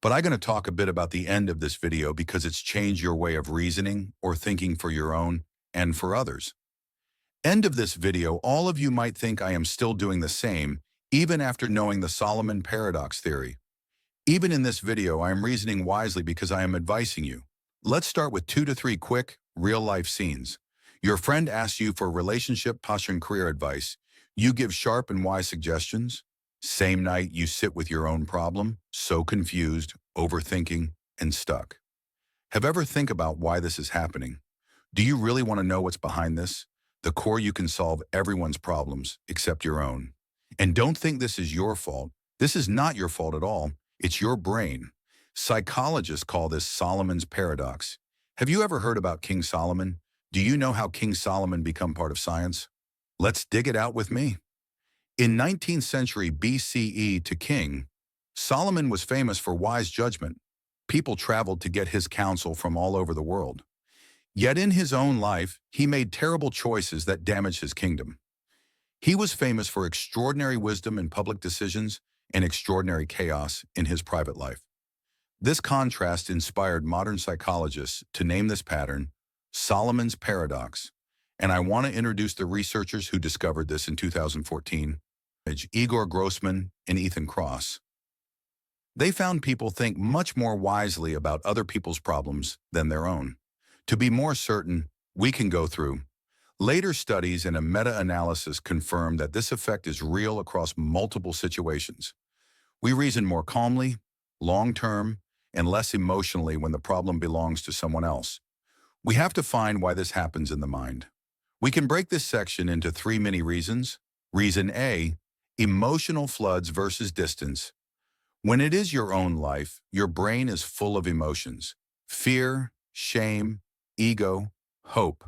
But I'm going to talk a bit about the end of this video because it's changed your way of reasoning or thinking for your own and for others. End of this video, all of you might think I am still doing the same, even after knowing the Solomon paradox theory. Even in this video, I am reasoning wisely because I am advising you. Let's start with 2 to 3 quick, real-life scenes. Your friend asks you for relationship, posture, and career advice. You give sharp and wise suggestions. Same night, you sit with your own problem, so confused, overthinking, and stuck. Have ever think about why this is happening? Do you really want to know what's behind this? The core, you can solve everyone's problems except your own. And don't think this is your fault. This is not your fault at all. It's your brain. Psychologists call this Solomon's paradox. Have you ever heard about King Solomon? Do you know how King Solomon became part of science? Let's dig it out with me. In 19th century BCE to King, Solomon was famous for wise judgment. People traveled to get his counsel from all over the world. Yet in his own life, he made terrible choices that damaged his kingdom. He was famous for extraordinary wisdom in public decisions and extraordinary chaos in his private life. This contrast inspired modern psychologists to name this pattern Solomon's paradox, and I want to introduce the researchers who discovered this in 2014, Igor Grossman and Ethan Kross. They found people think much more wisely about other people's problems than their own. To be more certain, we can go through. Later studies and a meta-analysis confirm that this effect is real across multiple situations. We reason more calmly, long-term, and less emotionally when the problem belongs to someone else. We have to find why this happens in the mind. We can break this section into 3 mini reasons. Reason A, emotional floods versus distance. When it is your own life, your brain is full of emotions: fear, shame, ego, hope.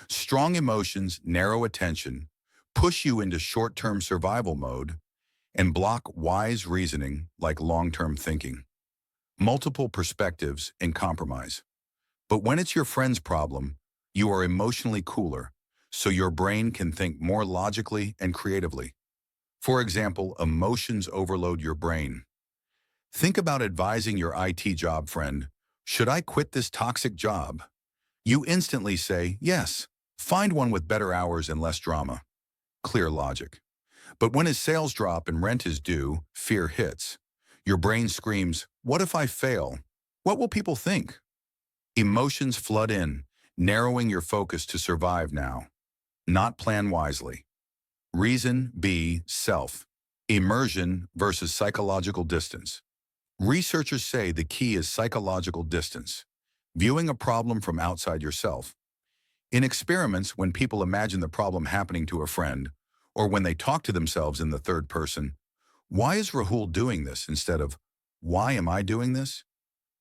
Strong emotions narrow attention, push you into short-term survival mode, and block wise reasoning like long-term thinking. Multiple perspectives and compromise. But when it's your friend's problem, you are emotionally cooler, so your brain can think more logically and creatively. For example, emotions overload your brain. Think about advising your IT job friend, "Should I quit this toxic job?" You instantly say, "Yes, find one with better hours and less drama." Clear logic. But when his sales drop and rent is due, fear hits. Your brain screams, "What if I fail? What will people think?" Emotions flood in, narrowing your focus to survive now, not plan wisely. Reason B, self. Immersion versus psychological distance. Researchers say the key is psychological distance, viewing a problem from outside yourself. In experiments, when people imagine the problem happening to a friend, or when they talk to themselves in the third person, "Why is Rahul doing this?" instead of "Why am I doing this?"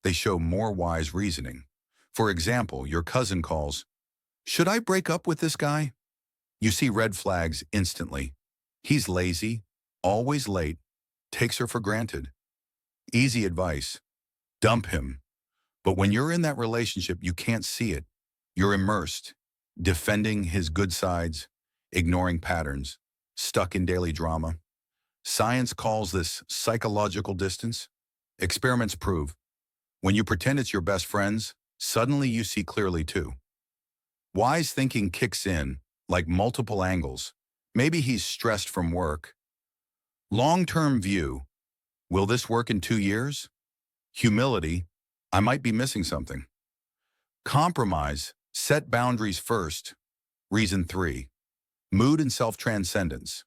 they show more wise reasoning. For example, your cousin calls, "Should I break up with this guy?" You see red flags instantly. He's lazy, always late, takes her for granted. Easy advice: dump him. But when you're in that relationship, you can't see it. You're immersed, defending his good sides, ignoring patterns, stuck in daily drama. Science calls this psychological distance. Experiments prove when you pretend it's your best friends, suddenly you see clearly too. Wise thinking kicks in, like multiple angles. Maybe he's stressed from work. Long-term view: will this work in 2 years? Humility: I might be missing something. Compromise: set boundaries first. Reason 3, mood and self-transcendence.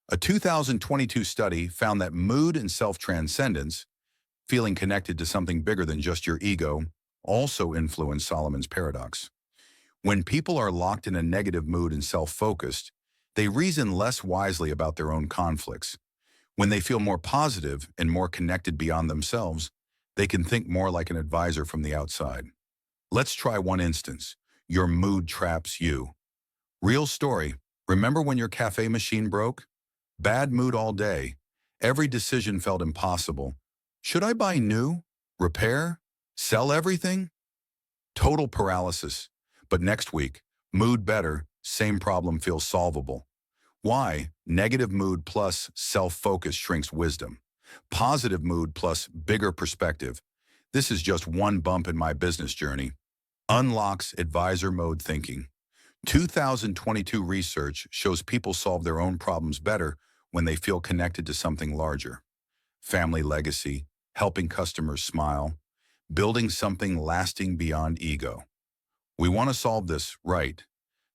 A 2022 study found that mood and self-transcendence, feeling connected to something bigger than just your ego, also influence Solomon's paradox. When people are locked in a negative mood and self-focused, they reason less wisely about their own conflicts. When they feel more positive and more connected beyond themselves, they can think more like an advisor from the outside. Let's try one instance. Your mood traps you. Real story. Remember when your cafe machine broke? Bad mood all day. Every decision felt impossible. Should I buy new? Repair? Sell everything? Total paralysis. But next week, mood better, same problem feels solvable. Why? Negative mood plus self-focus shrinks wisdom. Positive mood plus bigger perspective. This is just one bump in my business journey. Unlocks advisor mode thinking. 2022 research shows people solve their own problems better when they feel connected to something larger. Family legacy, helping customers smile, building something lasting beyond ego. We want to solve this right.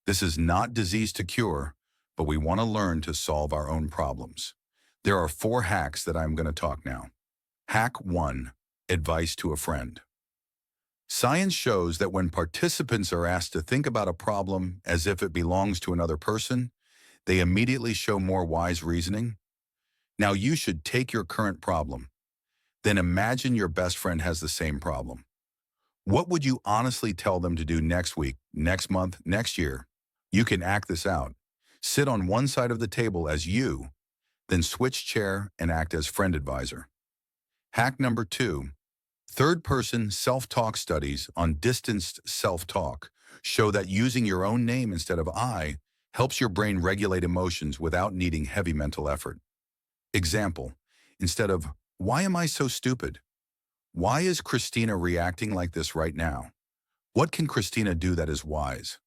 This is not disease to cure, but we want to learn to solve our own problems. There are 4 hacks that I'm going to talk now. Hack 1. Advice to a friend. Science shows that when participants are asked to think about a problem as if it belongs to another person, they immediately show more wise reasoning. Now you should take your current problem. Then imagine your best friend has the same problem. What would you honestly tell them to do next week, next month, next year? You can act this out. Sit on one side of the table as you, then switch chair and act as friend advisor. Hack number 2. Third-person self-talk studies on distanced self-talk show that using your own name instead of I helps your brain regulate emotions without needing heavy mental effort. Example, instead of, "Why am I so stupid?" "Why is Christina reacting like this right now? What can Christina do that is wise?"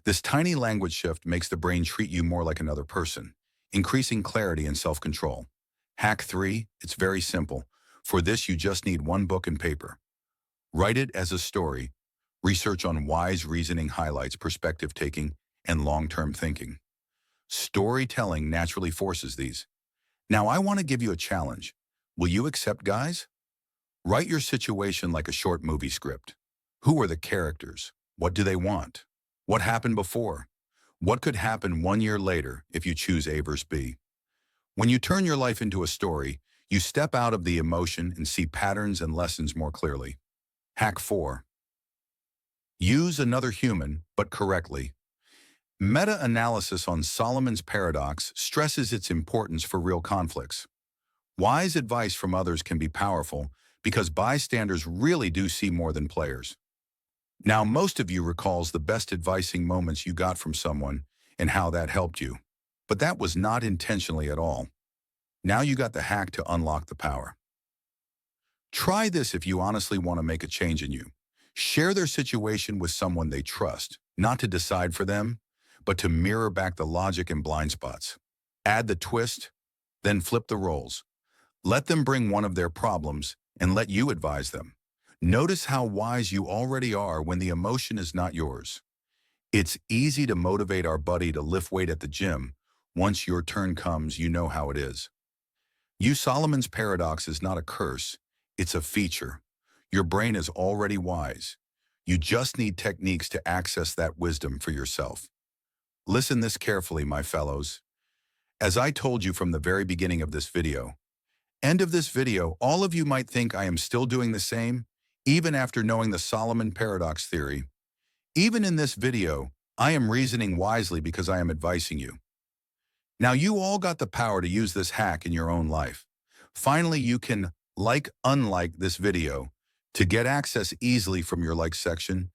This tiny language shift makes the brain treat you more like another person, increasing clarity and self-control. Hack 3, it's very simple. For this, you just need one book and paper. Write it as a story. Research on wise reasoning highlights perspective taking and long-term thinking. Storytelling naturally forces these. Now I want to give you a challenge. Will you accept, guys? Write your situation like a short movie script. Who are the characters? What do they want? What happened before? What could happen 1 year later if you choose A versus B? When you turn your life into a story, you step out of the emotion and see patterns and lessons more clearly. Hack 4. Use another human, but correctly. Meta-analysis on Solomon's paradox stresses its importance for real conflicts. Wise advice from others can be powerful because bystanders really do see more than players. Now, most of you recalls the best advising moments you got from someone and how that helped you. But that was not intentionally at all. Now you got the hack to unlock the power. Try this if you honestly want to make a change in you. Share their situation with someone they trust, not to decide for them, but to mirror back the logic and blind spots. Add the twist, then flip the roles. Let them bring one of their problems and let you advise them. Notice how wise you already are when the emotion is not yours. It's easy to motivate our buddy to lift weight at the gym. Once your turn comes, you know how it is. Solomon's paradox is not a curse, it's a feature. Your brain is already wise. You just need techniques to access that wisdom for yourself. Listen this carefully, my fellows. As I told you from the very beginning of this video, all of you might think I am still doing the same, even after knowing the Solomon paradox theory. Even in this video, I am reasoning wisely because I am advising you. Now you all got the power to use this hack in your own life. Finally, you can unlike this video to get access easily from your like section